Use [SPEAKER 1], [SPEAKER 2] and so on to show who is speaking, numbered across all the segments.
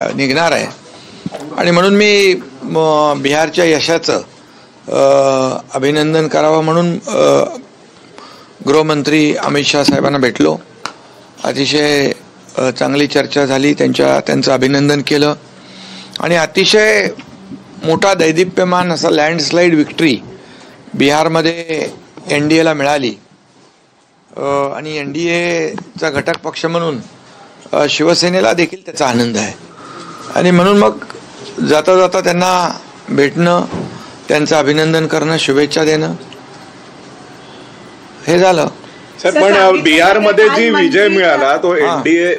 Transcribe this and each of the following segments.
[SPEAKER 1] निघणार आहे आणि म्हणून मी बिहारच्या यशाचं अभिनंदन करावं म्हणून गृहमंत्री अमित शाह साहेबांना भेटलो. अतिशय चांगली चर्चा झाली, त्यांचं अभिनंदन केलं आणि अतिशय मोठा दैदिप्यमान असा लँडस्लाईड विक्ट्री बिहारमध्ये NDAला मिळाली आणि NDAचा घटक पक्ष म्हणून शिवसेनेला देखील त्याचा आनंद आहे आणि म्हणून मग जाता जाता त्यांना भेटणं, त्यांचं अभिनंदन करणं, शुभेच्छा देणं हे झालं.
[SPEAKER 2] सर, पण बिहारमध्ये जी विजय मिळाला तो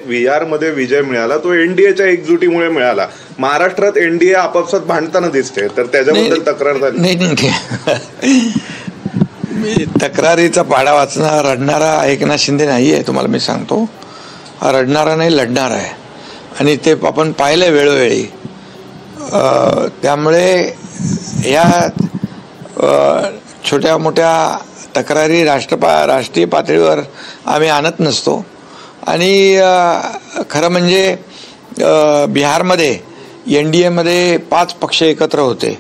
[SPEAKER 2] बिहारमध्ये विजय मिळाला तो NDAच्या एकजुटीमुळे मिळाला. महाराष्ट्रात NDA आपापसात भांडताना दिसते, तर त्याच्याबद्दल तक्रार झाली?
[SPEAKER 1] नाही, मी तक्रारीचा पाडा वाचणार रडणारा एकनाथ शिंदे नाही आहे. तुम्हाला मी सांगतो, हा रडणारा नाही, लढणार आहे आणि ते आपण पाहिलं वेळोवेळी. त्यामुळे या छोट्या मोठ्या तक्रारी राष्ट्रीय पातळीवर आम्ही आणत नसतो आणि खरं म्हणजे बिहारमध्ये NDAमध्ये 5 पक्ष एकत्र होते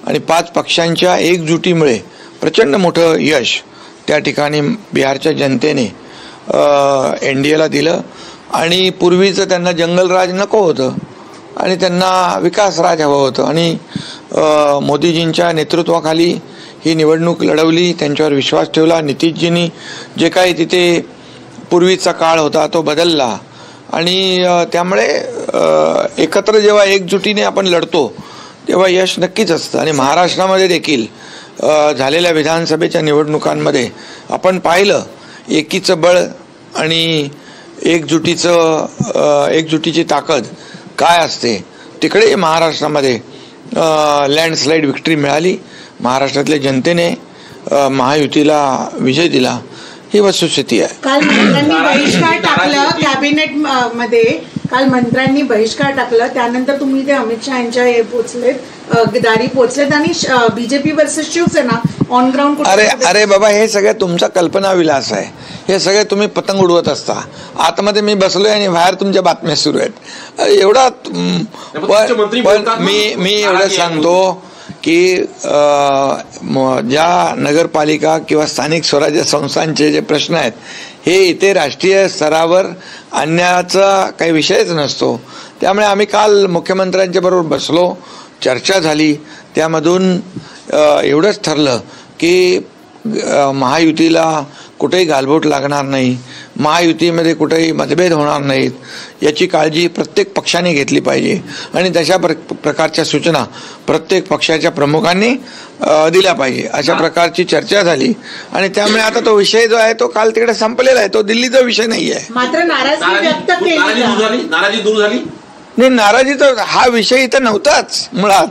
[SPEAKER 1] आणि 5 पक्षांच्या एकजुटीमुळे प्रचंड मोठं यश त्या ठिकाणी बिहारच्या जनतेने NDAला दिलं आणि पूर्वीचं त्यांना जंगलराज नको होतं आणि त्यांना विकासराज हवं होतं आणि मोदीजींच्या नेतृत्वाखाली ही निवडणूक लढवली, त्यांच्यावर विश्वास ठेवला. नितीशजींनी जे काही तिथे पूर्वीचा काळ होता तो बदलला आणि त्यामुळे एकत्र जेव्हा एकजुटीने आपण लढतो तेव्हा यश नक्कीच असतं. आणि महाराष्ट्रामध्ये देखील झालेल्या विधानसभेच्या निवडणुकांमध्ये आपण पाहिलं एकीचं बळ आणि एकजुटीची ताकद काय असते. तिकडे महाराष्ट्रामध्ये लँडस्लाईड विक्ट्री मिळाली. महाराष्ट्रातल्या जनतेने महायुतीला विजय दिला, ही वस्तुस्थिती आहे.
[SPEAKER 3] काल मंत्र्यांनी बहिष्कार टाकलं कॅबिनेट मध्ये, काल मंत्र्यांनी बहिष्कार टाकलं, त्यानंतर तुम्ही ते अमित शाह यांच्या हे दारी पोचलेत आणि BJP versus Shiv Sena on ground.
[SPEAKER 1] अरे बाबा, हे सगळं तुमचा कल्पना विलास आहे. हे सगळे तुम्ही पतंग उडवत असता. आतमध्ये मी बसलोय आणि बाहेर तुमच्या बातम्या सुरू आहेत. एवढा पण मी एवढं सांगतो की ज्या नगरपालिका किंवा स्थानिक स्वराज्य संस्थांचे जे प्रश्न आहेत हे इथे राष्ट्रीय स्तरावर आणण्याचा काही विषयच नसतो. त्यामुळे आम्ही काल मुख्यमंत्र्यांच्या बरोबर बसलो, चर्चा झाली, त्यामधून एवढंच ठरलं की महायुतीला कुठेही गालबोट लागणार नाही, महायुतीमध्ये कुठेही मतभेद होणार नाहीत याची काळजी प्रत्येक पक्षाने घेतली पाहिजे आणि तशा प्रकारच्या सूचना प्रत्येक पक्षाच्या प्रमुखांनी दिल्या पाहिजे. अशा प्रकारची चर्चा झाली आणि त्यामुळे आता तो विषय जो आहे तो काल तिकडे संपलेला आहे. तो दिल्लीचा विषय नाही आहे.
[SPEAKER 3] मात्र
[SPEAKER 4] नाराजी दूर झाली
[SPEAKER 1] नाही, नाराजी तर हा विषय इथं नव्हताच मुळात.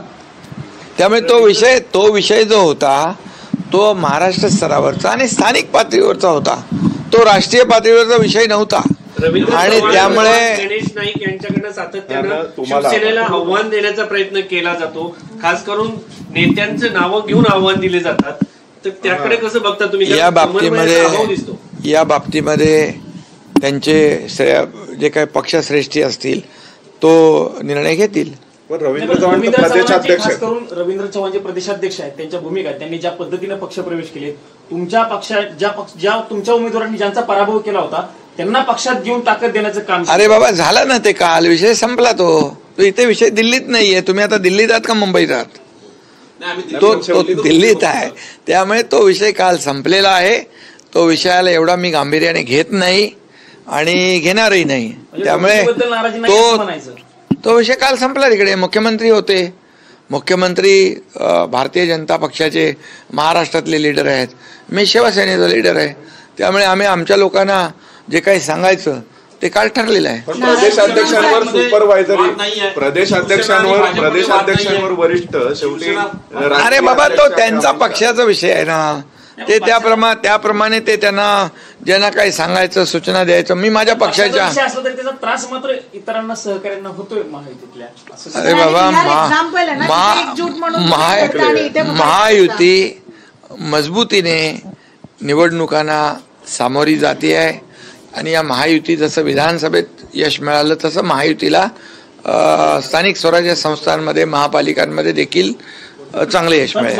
[SPEAKER 1] त्यामुळे तो विषय जो होता तो महाराष्ट्र स्तरावरचा आणि स्थानिक पातळीवरचा होता, तो राष्ट्रीय पातळीवरचा विषय नव्हता. आणि त्यामुळे
[SPEAKER 4] गणेश नाईक यांच्याकडनं सातत्यानं शिवसेनेला आव्हान देण्याचा प्रयत्न केला जातो, खास करून नेत्यांचं नावं घेऊन आव्हान दिले जातात, तर त्याकडे कसं बघता तुम्ही?
[SPEAKER 1] या बाबतीमध्ये त्यांचे जे काही पक्षश्रेष्ठी असतील तो निर्णय घेतील.
[SPEAKER 4] रवींद्र चव्हाण जे प्रदेशाध्यक्ष आहेत त्यांच्या भूमिका, त्यांनी ज्या पद्धतीने पक्षप्रवेश केले, तुमच्या पक्षात ज्या तुमच्या उमेदवारांनी ज्यांचा पराभव केला होता त्यांना पक्षात घेऊन ताकद देण्याचं काम.
[SPEAKER 1] अरे बाबा, झाला ना ते काल, विषय संपला. तो इथे विषय दिल्लीत नाहीये. तुम्ही आता दिल्लीत आहात का मुंबईत आहात? तो दिल्लीत आहे. त्यामुळे तो विषय काल संपलेला आहे. तो विषयाला एवढा मी गांभीर्याने घेत नाही आणि घेणारही नाही. त्यामुळे तो विषय काल संपला. तिकडे मुख्यमंत्री होते. मुख्यमंत्री भारतीय जनता पक्षाचे महाराष्ट्रातले लीडर आहेत, मी शिवसेनेचा लीडर आहे. त्यामुळे आम्ही आमच्या लोकांना जे काही सांगायचं ते काल ठरलेलं आहे.
[SPEAKER 2] प्रदेशाध्यक्षांवर सुपरवायझरी, प्रदेशाध्यक्षांवर वरिष्ठ शेवटी.
[SPEAKER 1] अरे बाबा, तो त्यांचा पक्षाचा विषय आहे ना. ते त्याप्रमाणे ते ज्यांना काही सांगायचं, सूचना द्यायचं. मी माझ्या पक्षाच्या
[SPEAKER 4] त्रास मात्र इतरांना सहकार्यांना होतोय महायुतीतल्या.
[SPEAKER 1] अरे बाबा, महायुती मजबूतीने निवडणुकांना सामोरी जाते आहे आणि या महायुती जसं विधानसभेत यश मिळालं तसं महायुतीला स्थानिक स्वराज्य संस्थांमध्ये महापालिकांमध्ये देखील चांगले यश मिळेल.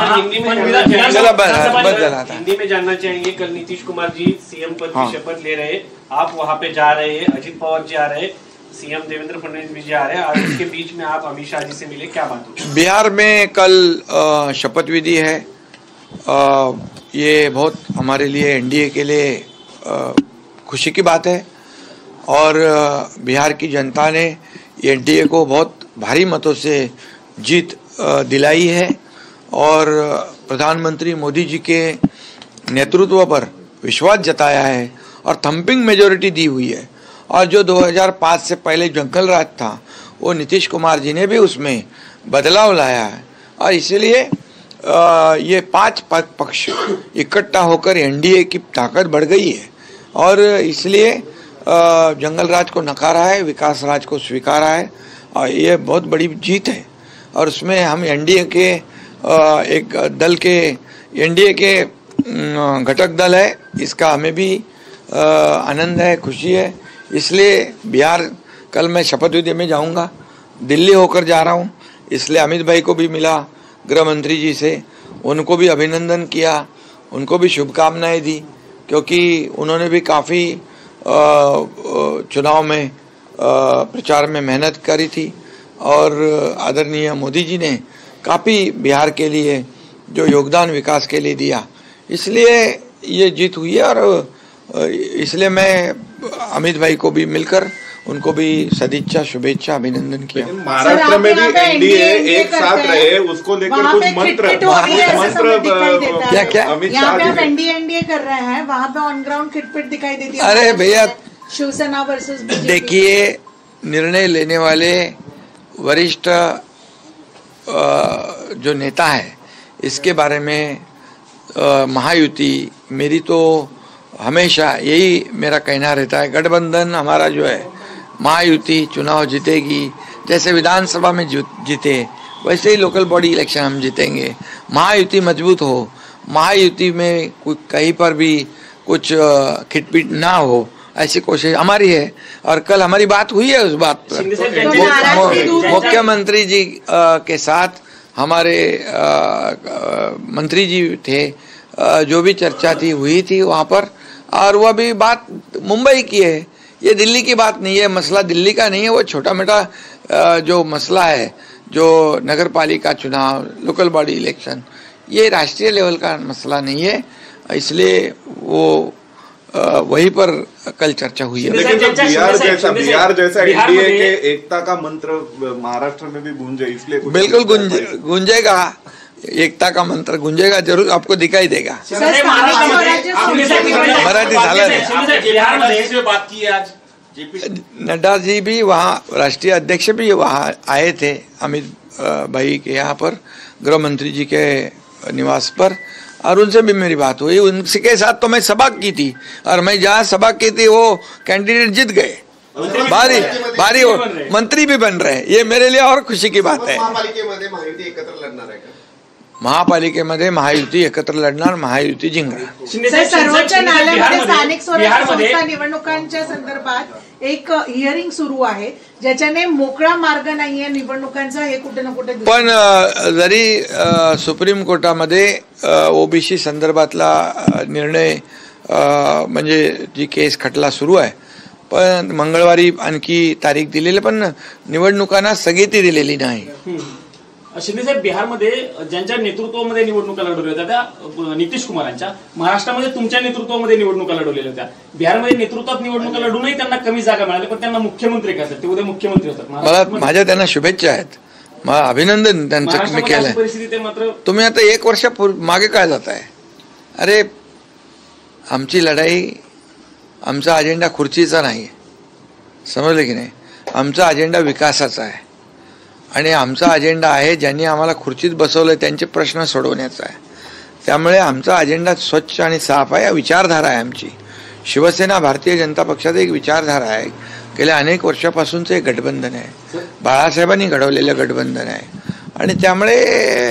[SPEAKER 1] चला बस झाला आता.
[SPEAKER 4] हिंदी में जानना चाहेंगे, कल नीतीश कुमार जी सीएम पद की शपथ ले रहे, आप वहां पे जा रहे हैं, अजित पवार जी आ रहे, सीएम देवेंद्र फडणवीस भी जी आ रहे हैं, और इसके बीच में आप अमित शाह जी से मिले, क्या बात हुई?
[SPEAKER 1] बिहार में कल शपथ विधि है. ये बहुत हमारे लिए एनडीए के लिए खुशी की बात है और बिहार की जनता ने एनडीए को बहुत भारी मतों से जीत दिलाई है और प्रधानमंत्री मोदी जी के नेतृत्व पर विश्वास जताया है और थंपिंग मेजॉरिटी दी हुई है. और जो 2005 से पहले जंगल राज था वो नीतीश कुमार जी ने भी उसमें बदलाव लाया है और इसलिए ये 5 पक्ष इकट्ठा होकर एनडीए की ताकत बढ़ गई है और इसलिए जंगल राज को नकारा है, विकास राज को स्वीकारा है और ये बहुत बड़ी जीत है. और उसमें हम एनडीए के एक दल के एनडीए के घटक दल है, इसका हमें भी आनंद है, खुशी है. इसलिए बिहार कल मैं शपथ विधि में जाऊंगा, दिल्ली होकर जा रहा हूं, इसलिए अमित भाई को भी मिला, गृह मंत्री जी से, उनको भी अभिनंदन किया, उनको भी शुभकामनाएं दी क्योंकि उन्होंने भी काफ़ी चुनाव में प्रचार में मेहनत करी थी और आदरणीय मोदी जी ने काफ़ी बिहार के लिए जो योगदान विकास के लिए दिया, इसलिए ये जीत हुई है. और इसलिए मैं अमित भाई को भी मिलकर उनको भी सदिच्छा शुभेच्छा अभिनंदन किया.
[SPEAKER 2] महाराष्ट्र में भी एनडीए एक साथ रहे, उसको लेकर कुछ मंत्र
[SPEAKER 1] क्या
[SPEAKER 2] अमित शाह जी
[SPEAKER 3] एनडीए कर रहे हैं, वहाँ पे ऑन ग्राउंड खिटपिट दिखाई देती है.
[SPEAKER 1] अरे भैया
[SPEAKER 3] शिवसेना वर्सेस बीजेपी.
[SPEAKER 1] देखिए, निर्णय लेने वाले वरिष्ठ जो नेता है इसके बारे में महायुति, मेरी तो हमेशा यही मेरा कहना रहता है, गठबंधन हमारा जो है महायुति चुनाव जीतेगी, जैसे विधानसभा में जीते वैसे ही लोकल बॉडी इलेक्शन हम जीतेंगे. महायुति मजबूत हो, महायुति में कहीं पर भी कुछ खिटपिट ना हो, ऐसी कोशिश हमारी है और कल हमारी बात हुई है उस बात पर. मुख्यमंत्री जी के साथ हमारे मंत्री जी थे, जो भी चर्चा थी हुई थी वहाँ पर और वह भी बात मुंबई की है, ये दिल्ली की बात नहीं है. मसला दिल्ली का नहीं है, वो छोटा मोटा जो मसला है जो नगर पालिका चुनाव, लोकल बॉडी इलेक्शन, ये राष्ट्रीय लेवल का मसला नहीं है, इसलिए वो वहीं पर कल चर्चा हुई है.
[SPEAKER 2] लेकिन बिहार जैसा एनडीए के एकता का मंत्र महाराष्ट्र में भी गूंजे, इसलिए
[SPEAKER 1] बिल्कुल गूंजेगा, एकता का मंत्र गूंजेगा, जरूर आपको दिखाई देगा. मराठी झालं.
[SPEAKER 5] बात की आज
[SPEAKER 1] नड्डा जी भी वहाँ, राष्ट्रीय अध्यक्ष भी वहाँ आए थे अमित भाई के यहाँ पर, गृह मंत्री जी के निवास पर, और उनसे भी मेरी बात हुई. उनके साथ तो मैं सभा की थी और मैं जहाँ सभा की थी वो कैंडिडेट जीत गए, भारी मंत्री भी बन रहे. ये मेरे लिए और खुशी की बात है.
[SPEAKER 5] महापालिकेमध्ये महायुती एकत्र लढणार आहे का?
[SPEAKER 1] महापालिकेमध्ये महायुती एकत्र लढणार, महायुती जिंकणार.
[SPEAKER 3] सर्वोच्च न्यायालयामध्ये स्थानिक स्वराज्य संस्था निवडणुकांच्या संदर्भात एक हिअरिंग सुरू आहे, ज्याच्याने मोकळा मार्ग नाहीये निवडणुकांचा, हे कुठे ना कुठे.
[SPEAKER 1] पण जरी सुप्रीम कोर्टामध्ये ओबीसी संदर्भातला निर्णय म्हणजे जी केस खटला सुरू आहे, पण मंगळवारी आणखी तारीख दिलेली, पण निवडणुकांना स्थगिती दिलेली नाही.
[SPEAKER 6] शिंदे साहेब, बिहारमध्ये ज्यांच्या नेतृत्वामध्ये निवडणुका लढवल्या होत्या त्या नितीश कुमारांच्या, महाराष्ट्रामध्ये तुमच्या नेतृत्वामध्ये निवडणुका लढवलेल्या होत्या. बिहारमध्ये नेतृत्वात निवडणुका लढूनही त्यांना कमी जागा मिळाल्या, पण त्यांना मुख्यमंत्री करतात, ते उद्या मुख्यमंत्री होतात.
[SPEAKER 1] मला माझ्या त्यांना शुभेच्छा आहेत, मला अभिनंदन त्यांचं मी केलंय.
[SPEAKER 6] परिस्थिती मात्र
[SPEAKER 1] तुम्ही आता 1 वर्ष मागे काय जाताय? अरे आमची लढाई, आमचा अजेंडा खुर्चीचा नाही, समजलं की नाही. आमचा अजेंडा विकासाचा आहे आणि आमचा अजेंडा आहे ज्यांनी आम्हाला खुर्चीत बसवलं त्यांचे प्रश्न सोडवण्याचा आहे. त्यामुळे आमचा अजेंडा स्वच्छ आणि साफ आहे. विचारधारा आहे आमची. शिवसेना भारतीय जनता पक्षाचं एक विचारधारा आहे, गेल्या अनेक वर्षापासूनचं एक गठबंधन आहे, बाळासाहेबांनी घडवलेलं गठबंधन आहे आणि त्यामुळे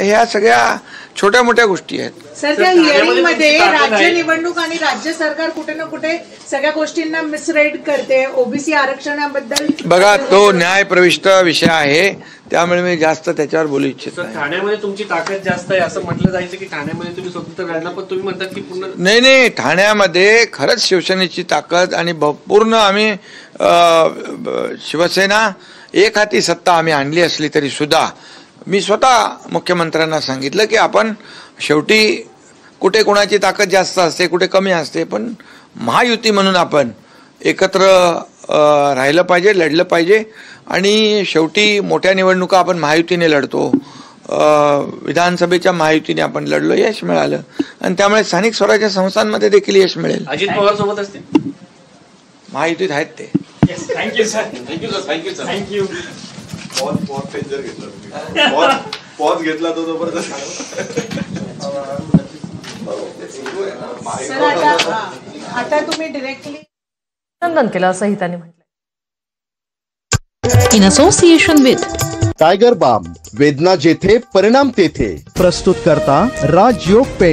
[SPEAKER 1] ह्या सगळ्या छोट्या मोठ्या गोष्टी आहेत.
[SPEAKER 3] सर, त्या हिअरिंग मध्ये राज्य निवडणूक आणि राज्य सरकार कुठे ना कुठे सगळ्या गोष्टींना मिसरेड करते. ओबीसी आरक्षणाबद्दल
[SPEAKER 1] बघा, तो न्यायप्रविष्ट विषय आहे, त्यामुळे मी जास्त त्याच्यावर बोलू इच्छित नाही.
[SPEAKER 4] ठाण्यामध्ये तुमची ताकद जास्त आहे असं म्हटलं जायचं की ठाण्यामध्ये तुम्ही स्वतंत्र लढणार, पण तुम्ही म्हणतात की पूर्ण
[SPEAKER 1] नाही, ठाण्यामध्ये खरंच शिवसेनेची ताकद आणि पूर्ण आम्ही शिवसेना एक हाती सत्ता आम्ही आणली असली तरी सुद्धा मी स्वतः मुख्यमंत्र्यांना सांगितलं की आपण शेवटी कुठे कोणाची ताकद जास्त असते, कुठे कमी असते, पण महायुती म्हणून आपण एकत्र राहिलं पाहिजे, लढलं पाहिजे. आणि शेवटी मोठ्या निवडणुका आपण महायुतीने लढतो. विधानसभेच्या महायुतीने आपण लढलो, यश मिळालं, आणि त्यामुळे स्थानिक स्वराज्य संस्थांमध्ये देखील यश मिळेल.
[SPEAKER 4] अजित पवार सोबत असते,
[SPEAKER 1] महायुतीत आहेत ते.
[SPEAKER 6] Thank you sir. थँक्यू.
[SPEAKER 2] पॉज घेतला तो जबरदस्त.
[SPEAKER 3] सर, आता तुम्ही डिरेक्टली
[SPEAKER 7] अभिनंदन केलं असंही त्यांनी म्हटलं. In association with
[SPEAKER 8] tiger balm, वेदना जेथे परिणाम तेथे. प्रस्तुत करता राजयोग पेंट.